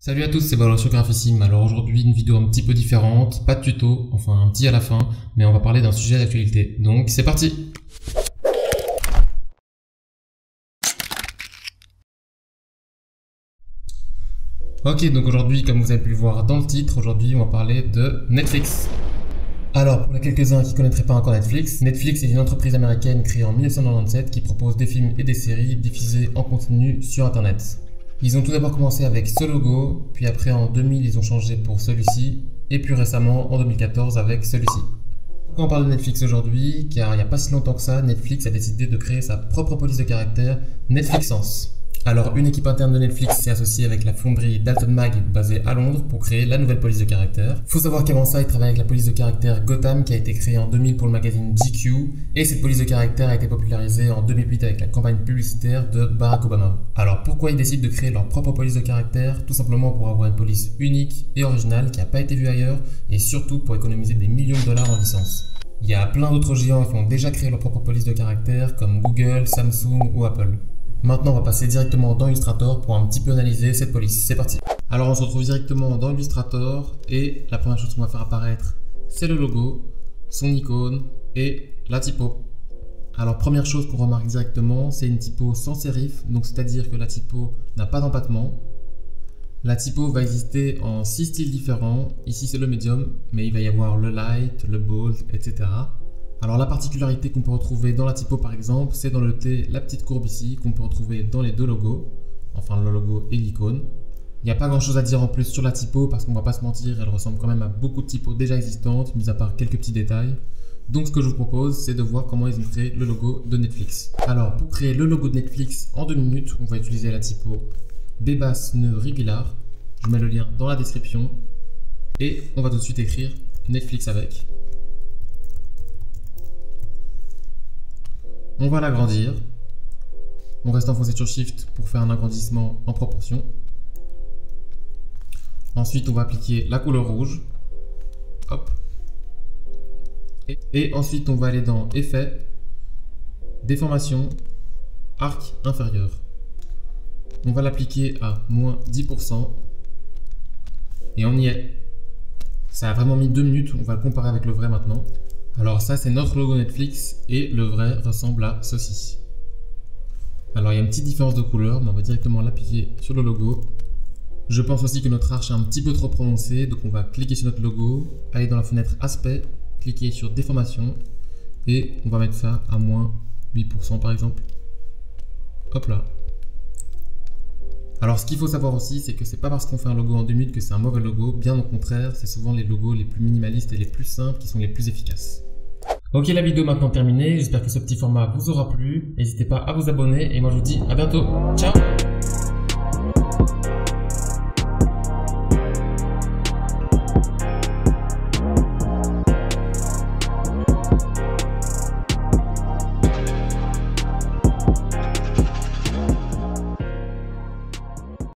Salut à tous, c'est Balor sur Graphissime. Alors aujourd'hui une vidéo un petit peu différente, pas de tuto, enfin un petit à la fin, mais on va parler d'un sujet d'actualité. Donc c'est parti! Ok, donc aujourd'hui, comme vous avez pu le voir dans le titre, aujourd'hui on va parler de Netflix. Alors, pour les quelques-uns qui ne connaîtraient pas encore Netflix, Netflix est une entreprise américaine créée en 1997 qui propose des films et des séries diffusés en continu sur Internet. Ils ont tout d'abord commencé avec ce logo, puis après en 2000 ils ont changé pour celui-ci, et plus récemment en 2014 avec celui-ci. Pourquoi on parle de Netflix aujourd'hui? Car il n'y a pas si longtemps que ça, Netflix a décidé de créer sa propre police de caractère, Netflixence. Alors, une équipe interne de Netflix s'est associée avec la fonderie Dalton Mag basée à Londres pour créer la nouvelle police de caractère. Faut savoir qu'avant ça, ils travaillaient avec la police de caractère Gotham qui a été créée en 2000 pour le magazine GQ, et cette police de caractère a été popularisée en 2008 avec la campagne publicitaire de Barack Obama. Alors, pourquoi ils décident de créer leur propre police de caractère? Tout simplement pour avoir une police unique et originale qui n'a pas été vue ailleurs, et surtout pour économiser des millions de dollars en licence. Il y a plein d'autres géants qui ont déjà créé leur propre police de caractère comme Google, Samsung ou Apple. Maintenant, on va passer directement dans Illustrator pour un petit peu analyser cette police. C'est parti. Alors, on se retrouve directement dans Illustrator et la première chose qu'on va faire apparaître, c'est le logo, son icône et la typo. Alors, première chose qu'on remarque directement, c'est une typo sans sérif, donc c'est-à-dire que la typo n'a pas d'empattement. La typo va exister en 6 styles différents. Ici, c'est le medium, mais il va y avoir le light, le bold, etc. Alors la particularité qu'on peut retrouver dans la typo par exemple, c'est dans le T, la petite courbe ici, qu'on peut retrouver dans les deux logos, enfin le logo et l'icône. Il n'y a pas grand chose à dire en plus sur la typo parce qu'on va pas se mentir, elle ressemble quand même à beaucoup de typos déjà existantes, mis à part quelques petits détails. Donc ce que je vous propose, c'est de voir comment ils ont créé le logo de Netflix. Alors pour créer le logo de Netflix en 2 minutes, on va utiliser la typo Bébas nœud régular. Je mets le lien dans la description et on va tout de suite écrire Netflix avec. On va l'agrandir. On reste enfoncé sur Shift pour faire un agrandissement en proportion. Ensuite, on va appliquer la couleur rouge. Hop. Et ensuite, on va aller dans Effet, Déformation, Arc inférieur. On va l'appliquer à moins 10%. Et on y est. Ça a vraiment mis 2 minutes. On va le comparer avec le vrai maintenant. Alors ça c'est notre logo Netflix et le vrai ressemble à ceci. Alors il y a une petite différence de couleur, mais on va directement l'appliquer sur le logo. Je pense aussi que notre arche est un petit peu trop prononcée, donc on va cliquer sur notre logo, aller dans la fenêtre aspect, cliquer sur déformation et on va mettre ça à moins 8% par exemple. Hop là. Alors ce qu'il faut savoir aussi, c'est que c'est pas parce qu'on fait un logo en 2 minutes que c'est un mauvais logo, bien au contraire, c'est souvent les logos les plus minimalistes et les plus simples qui sont les plus efficaces. Ok, la vidéo est maintenant terminée, j'espère que ce petit format vous aura plu, n'hésitez pas à vous abonner et moi je vous dis à bientôt, ciao!